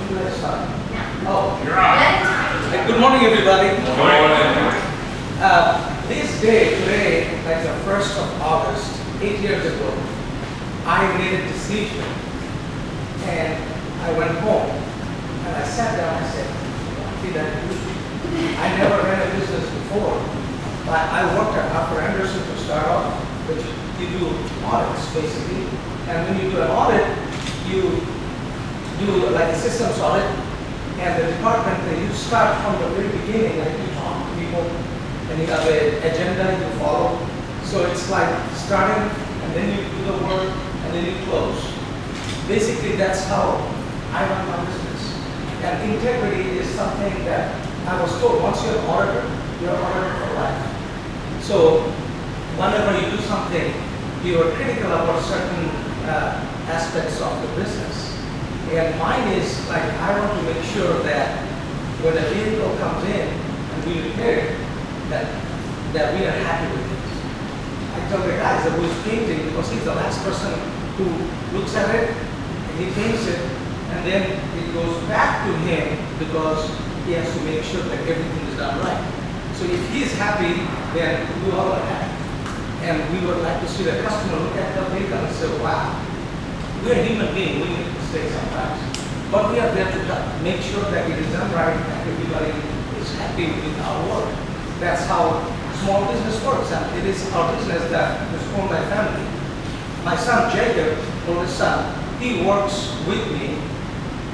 do I start? No. Oh, you're on. Good morning, everybody. Good morning. This day, today, like the 1st of August, 8 years ago, I made a decision and I went home and I sat down and I said, what did I do? I never ran a business before. I worked at Harper Anderson to start off, which you do audits basically. And when you do an audit, you do like a systems audit, and the department, you start from the very beginning, like you talk to people, and you have an agenda you follow. So it's like starting, and then you do the work, and then you close. Basically, that's how I run my business. And integrity is something that I was told, once you're an auditor, you're an auditor for life. So whenever you do something, you are critical about certain aspects of the business. And mine is like, I want to make sure that when a vehicle comes in and we repair it, that we are happy with it. I tell the guys that who's painting, because he's the last person who looks at it, and he paints it, and then it goes back to him because he has to make sure that everything is done right. So if he's happy, then we all are happy. And we would like to see the customer look at the vehicle and say, wow, we're human beings, we make mistakes sometimes. But we are there to make sure that it is done right and everybody is happy with our work. That's how small business works, and it is our business that is owned by family. My son Jacob, oldest son, he works with me,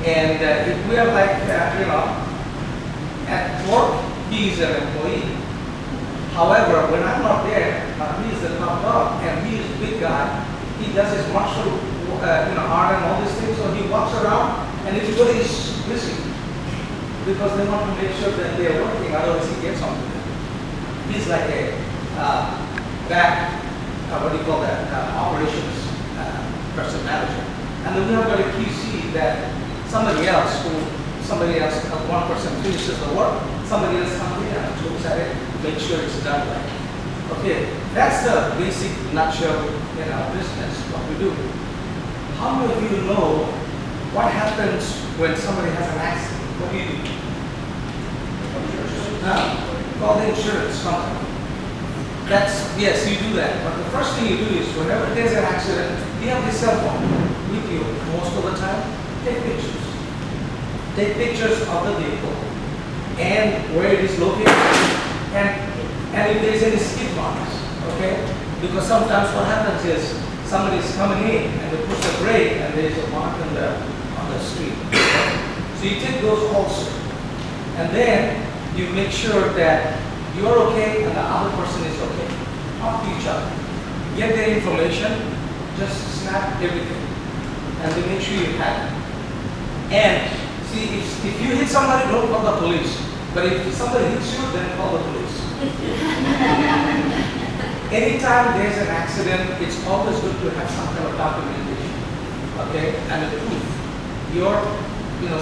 and if we are like, at work, he's an employee. However, when I'm not there, he's the top dog, and he's a big guy. He does his martial art and all these things, so he walks around, and everybody is busy because they want to make sure that they are working, otherwise he gets on with it. He's like a what do you call that, operations person manager. And then we have got a QC that somebody else, one person finishes the work, somebody else comes in and looks at it, make sure it's done right. Okay, that's the basic nutshell in our business, what we do. How many of you know what happens when somebody has an accident? What do you do? Call the insurance company. Yes, you do that. But the first thing you do is whenever there's an accident, you have this cell phone with you most of the time. Take pictures. Take pictures of the vehicle and where it is located, and if there's any skid marks, okay? Because sometimes what happens is somebody is coming in and they push the brake and there's a mark on the street. So you take those also, and then you make sure that you're okay and the other person is okay. Talk to each other. Get their information, just snap everything, and then make sure you have it. And see, if you hit somebody, don't call the police. But if somebody hits you, then call the police. Anytime there's an accident, it's always good to have some kind of documentation, okay, and the proof.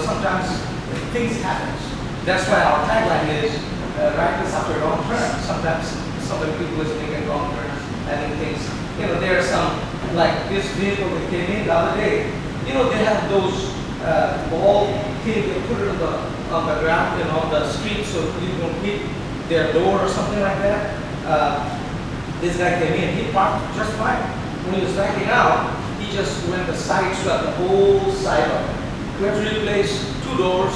Sometimes things happen. That's why our tagline is right this after wrong turn. Sometimes people is making wrong turns, adding things. There are some, like this vehicle that came in the other day. They have those ball thing, they put it on the ground, on the street, so you don't hit their door or something like that. This guy came in, he parked just fine. When he was backing out, he just went the side swept the whole side of it. We have to replace 2 doors,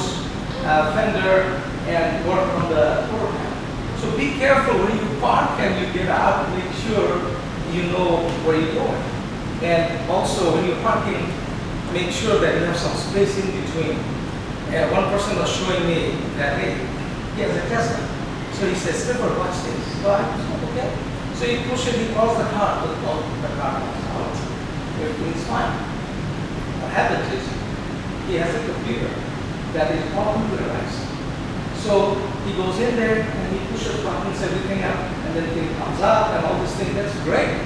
fender, and work on the door panel. So be careful when you park and you get out, make sure you know where you're going. And also when you're parking, make sure that you have some space in between. One person was showing me that, hey, he has a Tesla. So he says, Clifford, watch this. So I said, okay. So he pushes it, he calls the car, the car comes out. Everything's fine. What happens is, he has a computer that is all computerized. So he goes in there and he pushes buttons, everything up, and then thing comes up and all this thing, that's great.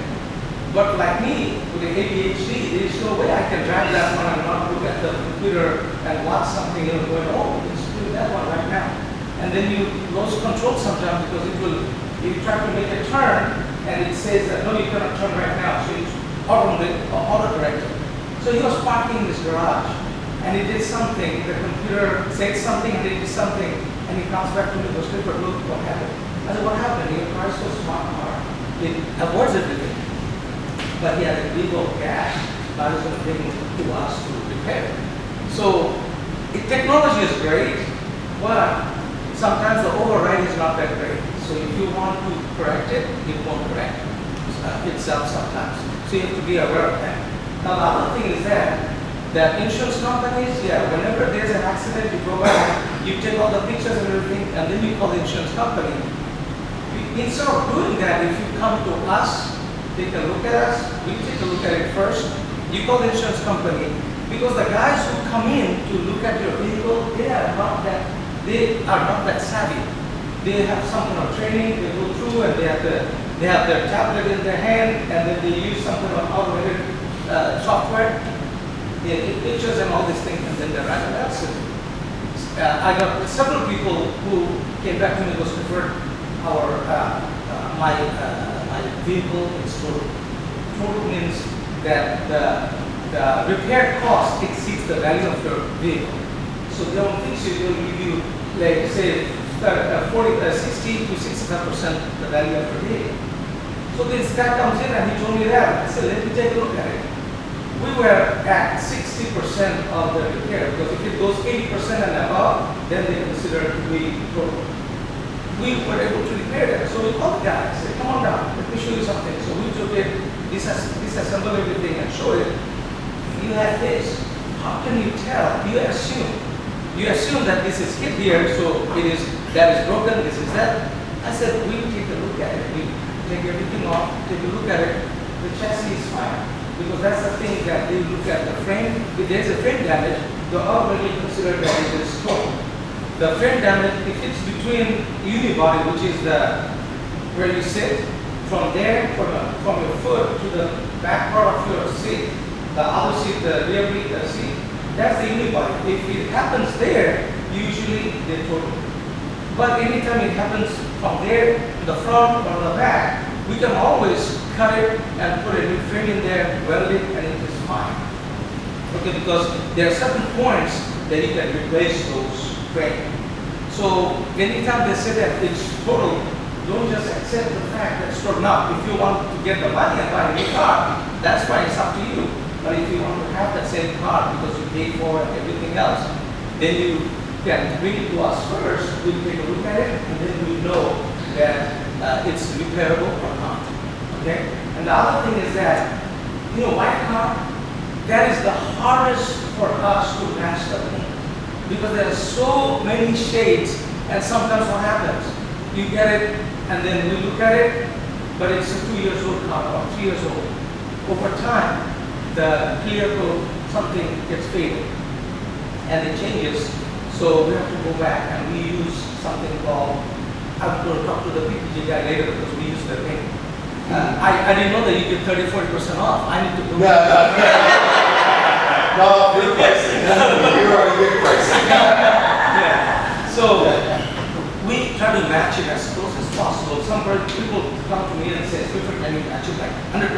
But like me, with the ADHD, there is no way I can drag that one and not look at the computer and watch something going, oh, let's do that one right now. And then you lose control sometimes because you try to make a turn and it says that, no, you cannot turn right now. So it's auto-corrected. So he was parking in his garage and he did something, the computer said something and he did something, and he comes back to me and goes, Clifford, look what happened. I said, what happened? Your car is so smart car. It avoids everything. But he had a big old gash that is going to bring to us to repair. So technology is great, but sometimes the override is not that great. So if you want to correct it, it won't correct itself sometimes. So you have to be aware of that. Now the other thing is that insurance companies, whenever there's an accident, you go back, you take all the pictures and everything, and then you call the insurance company. Instead of doing that, if you come to us, take a look at us, we take a look at it first, you call the insurance company, because the guys who come in to look at your vehicle, they are not that savvy. They have some kind of training, they go through and they have their tablet in their hand, and then they use some kind of automated software, they take pictures and all these things, and then they write an accident. I got several people who came back to me and goes, Clifford, my vehicle is total. Total means that the repair cost exceeds the value of your vehicle. So they don't fix you, they'll give you, like say, 60 to 65% the value of your vehicle. So this guy comes in and he told me that. I said, let me take a look at it. We were at 60% of the repair, because if it goes 80% and above, then they consider it to be total. We were able to repair that. So we called the guy and said, come on down, let me show you something. So we took it, disassembled everything and showed it. You have this. How can you tell? You assume. You assume that this is hit here, so that is broken, this is that. I said, we take a look at it. We take everything off, take a look at it. The chassis is fine. Because that's the thing that they look at the frame. If there's a frame damage, they already consider that it is total. The frame damage, if it's between unibody, which is where you sit, from there, from your foot to the back part of your seat, the other seat, the rear seat, that's the unibody. If it happens there, usually they total. But anytime it happens from there to the front or the back, we can always cut it and put a new frame in there, weld it, and it is fine. Okay, because there are certain points that you can replace those frames. So anytime they say that it's total, don't just accept the fact that it's total. Now, if you want to get the money and buy a new car, that's fine, it's up to you. But if you want to have that same car because you paid for it and everything else, then you can bring it to us first, we'll take a look at it, and then we know that it's repairable or not. Okay? And the other thing is that, white car, that is the hardest for us to match the paint. Because there are so many shades, and sometimes what happens, you get it, and then we look at it, but it's a 2 years old car or 3 years old. Over time, the clear coat, something gets faded, and it changes, so we have to go back and we use something called, I'm going to talk to the PPG guy later because we use the paint. I didn't know that you get 30-40% off. I need to go. No, good pricing. You are a good pricing. Yeah. So we try to match it as close as possible. Some people come to me and say, Clifford, can you match it like 100%?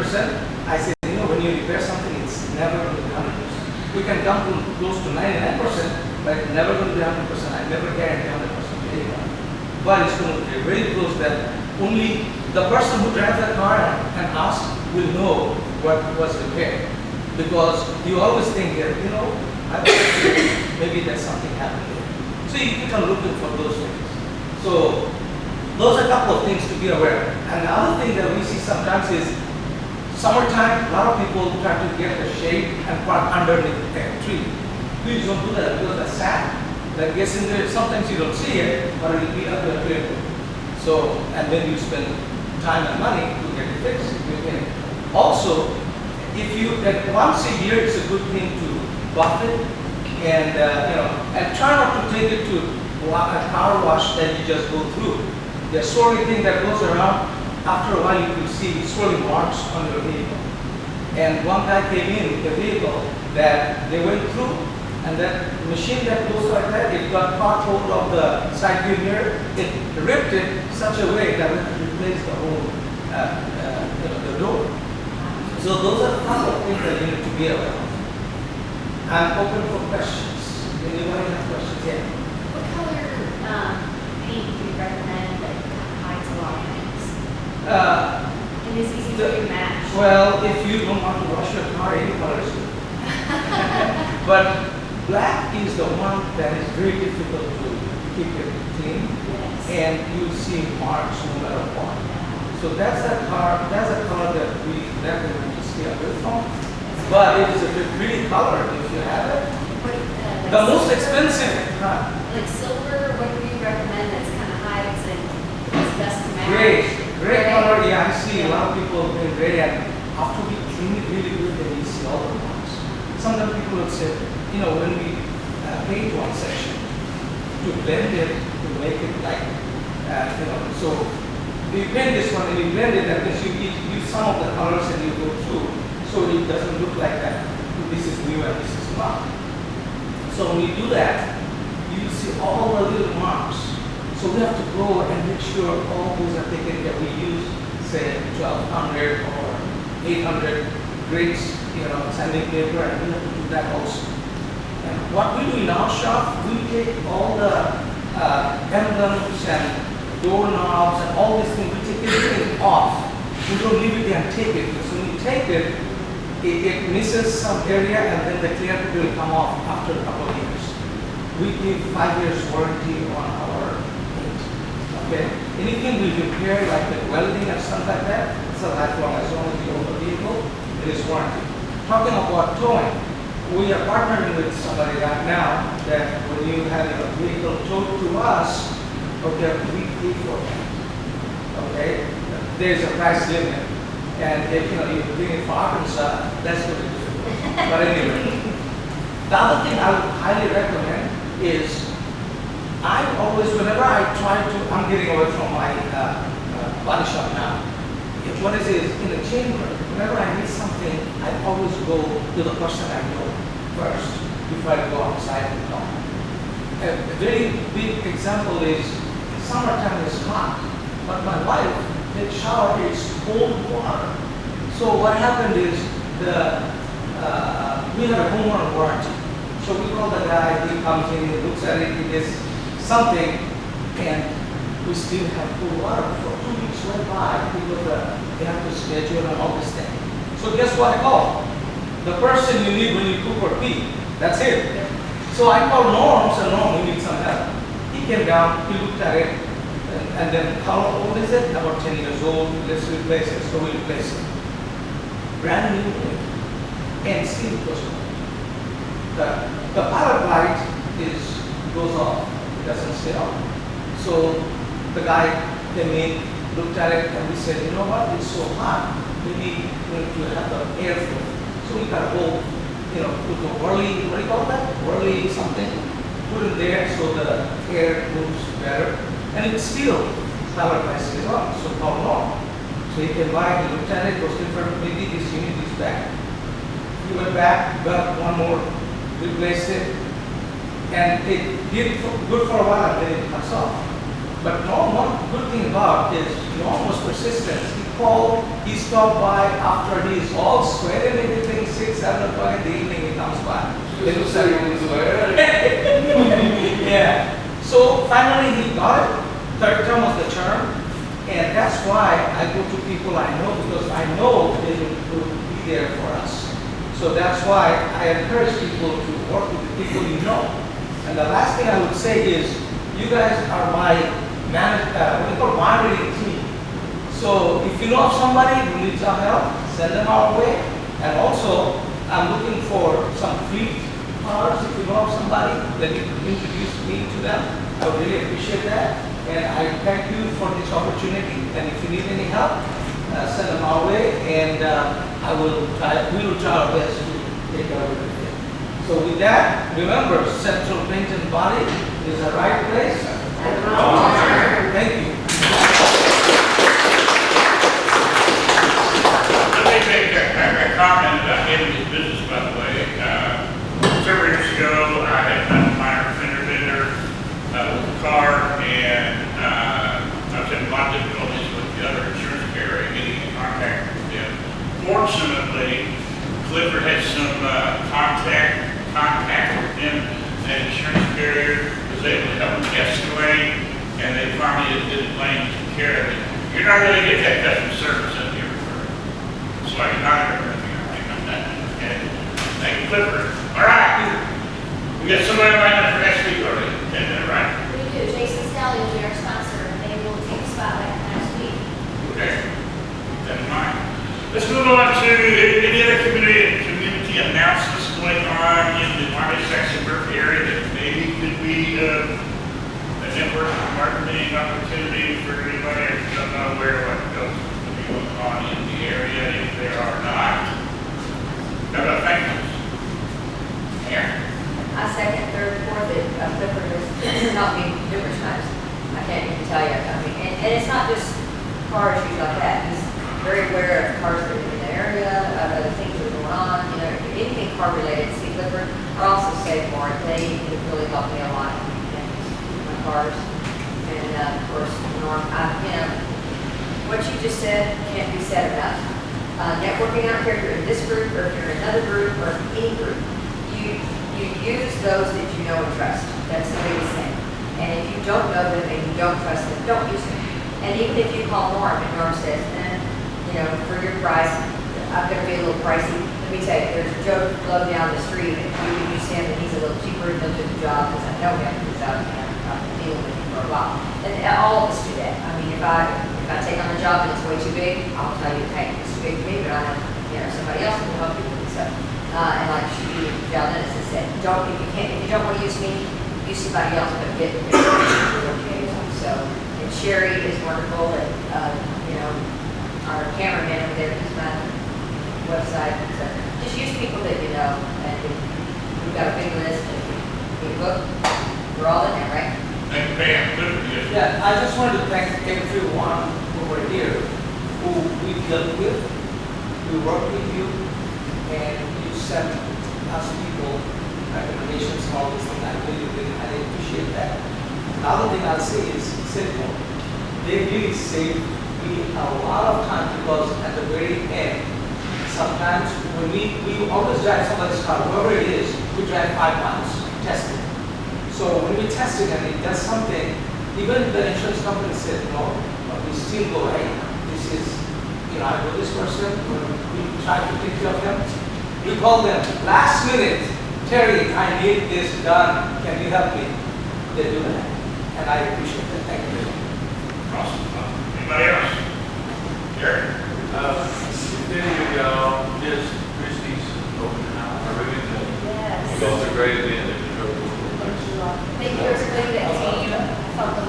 I say, when you repair something, it's never going to be 100%. We can come to close to 99%, but it's never going to be 100%. I never guarantee 100% to anyone. But it's going to be very close that only the person who drives the car and asks will know what was repaired. Because you always think, maybe there's something happened there. So you keep on looking for those things. So those are a couple of things to be aware of. And the other thing that we see sometimes is summertime, a lot of people try to get the shade and park underneath a tree. Please don't do that because the sand that gets in there, sometimes you don't see it, but it will be up to a clear. So, and then you spend time and money to get it fixed. Also, if you, once a year, it's a good thing to buff it and, and try not to take it to a car wash that you just go through. The swirly thing that goes around, after a while you will see swirly marks on your vehicle. And one guy came in with a vehicle that they went through, and that machine that goes like that, it got caught hold of the side view mirror, it ripped it such a way that it replaced the whole, the door. So those are a couple of things that you need to be aware of. I'm open for questions. Anybody have questions? Yeah. What color paint do you recommend that kind of hides a lot of things? And is easy for you to match? Well, if you don't want to wash your car, any color is good. But black is the one that is very difficult to keep it clean, Yes. and you see marks no matter what. So that's a color that we recommend to stay away from. But it is a pretty color if you have it. What, The like most silver? expensive, Like silver, what do you recommend that's kind of hides and is best to match? gray color. Yeah, I see a lot of people in gray, and after we clean it really good, then you see all the marks. Sometimes people would say, when we paint one section, to blend it, to make it like, so we paint this one and we blend it, and then you use some of the colors and you go through, so it doesn't look like that. This is new and this is not. So when you do that, you see all the little marks. So we have to go and make sure all those are taken care. We use, say, 1200 or 800 grades, sanding paper, and we have to do that also. And what we do in our shop, we take all the emblems and doorknobs and all these things, we take everything off. We don't leave it there and take it, because when you take it, it misses some area, and then the clear coat will come off after a couple of years. We give 5 years warranty on our paint. Okay? Anything we repair, like the welding and stuff like that, it's a lifelong. As long as you own the vehicle, it is warranty. Talking about towing, we are partnering with somebody right now that when you have your vehicle towed to us, okay, we pay for it. Okay? There's a price limit. And if you bring it for Arkansas, that's going to be difficult. But anyway, the other thing I would highly recommend is whenever I try to, I'm getting away from my body shop now. What is in the chamber, whenever I need something, I always go to the person I know first before I go outside and talk. A very big example is summertime is hot, but my wife takes shower, it's cold water. So what happened is we have a homeowner warranty. So we call the guy, he comes in, he looks at it, he gets something, and we still have cold water. For 2 weeks went by because they have to schedule and all this thing. So guess what I call? The person you need when you cook or pee. That's it. So I called Norm, said, Norm, we need some help. He came down, he looked at it, and then how old is it? About 10 years old. Let's replace it. So we replace it. Brand new, and still goes on. The pilot light goes off. It doesn't stay on. So the guy came in, looked at it, and we said, you know what? It's so hot. Maybe we need to have the airflow. So we got a whole, put the whirly, what do you call that? Whirly something. Put it there so the air moves better. And it's still power price is on, so how long? So he came by, he looked at it, goes Clifford, maybe this unit is back. He went back, got one more, replaced it, and it did good for a while, and then it cuts off. But Norm, one good thing about is Norm was persistent. He called, he stopped by after he's all sweaty and everything, 6, 7 o'clock in the evening, he comes by. Then he said, yeah. So finally he got it. Third term was the charm, and that's why I go to people I know, because I know they will be there for us. So that's why I encourage people to work with the people you know. And the last thing I would say is, you guys are my monitoring team. So if you know of somebody who needs our help, send them our way. And also, I'm looking for some fleet cars. If you know of somebody, then you can introduce me to them. I would really appreciate that. And I thank you for this opportunity. And if you need any help, send them our way. And we will try our best to take care of everything. So with that, remember, Central Paint and Body is the right place. Thank you. Let me make a comment about getting this business, by the way. Several years ago, I had done a minor fender bender with the car, and I've had a lot of difficulties with the other insurance carrier getting in contact with them. Fortunately, Clifford had some carrier was able to help them escalate, and they finally did Lane took care of it. You're not gonna get that customer service up here. That's why you're not gonna get it. Thank you, Clifford. All right. We got somebody lined up for next week already. Right? We do. Jason Staley will be our sponsor, and they will take a spotlight next week. Okay. Keep that in mind. Let's move on to any other community announcements going on in the Marley-Saxonburg area that maybe could be a network marketing opportunity for anybody who doesn't know where what goes to be going on in the area, if there are not. How about thank yous? Aaron? I second, third, fourth, that Clifford has not been numerous times. I can't even tell you. I mean, and it's not just car issues like that. He's very aware of cars that are in the area, of other things that are going on. You know, anything car related. See, Clifford are also Save Mart. They have really helped me a lot in my cars. And of course, Norm, you know, what you just said can't be said enough. Networking out here, if you're in this group or if you're in another group or any group, you use those that you know and trust. That's the biggest thing. And if you don't know them and you don't trust them, don't use them. And even if you call Norm and Norm says, you know, for your price, I'm going to be a little pricey. Let me tell you, there's Joe Blow down the street and you can use him and he's a little cheaper and he'll do the job because I know him because I've been dealing with him for a while. And all of us do that. I mean, if I take on a job and it's way too big, I'll tell you, hey, it's too big for me, but I know, you know, somebody else will help you with it. So, and like John Dennis has said, if you don't want to use me, use somebody else, but get okay. So, and Sherry is wonderful, and you know, our cameraman over there, he's my website. So just use people that you know, and we've got a big list. And we book, we're all in there, right? Thank you, Pam. Yeah, I just wanted to thank everyone over here who we dealt with, we worked with you, and you sent us people recommendations, all this thing. I really appreciate that. Another thing I'll say is simple. They really saved me a lot of time because at the very end, sometimes when we always drive somebody's car, wherever it is, we drive 5 miles testing. So when we test it and it does something, even the insurance company said no, but we still go, hey, this is, you know, I know this person, we try to take care of them. We call them last minute, Terry, I need this done, can you help me? They do that, and I appreciate that. Thank you. Awesome. Anybody else? Gary? Many of y'all missed Christie's open house. I really did. Yes. It was a great event. It was really cool. Thank you, everybody that came. I thought the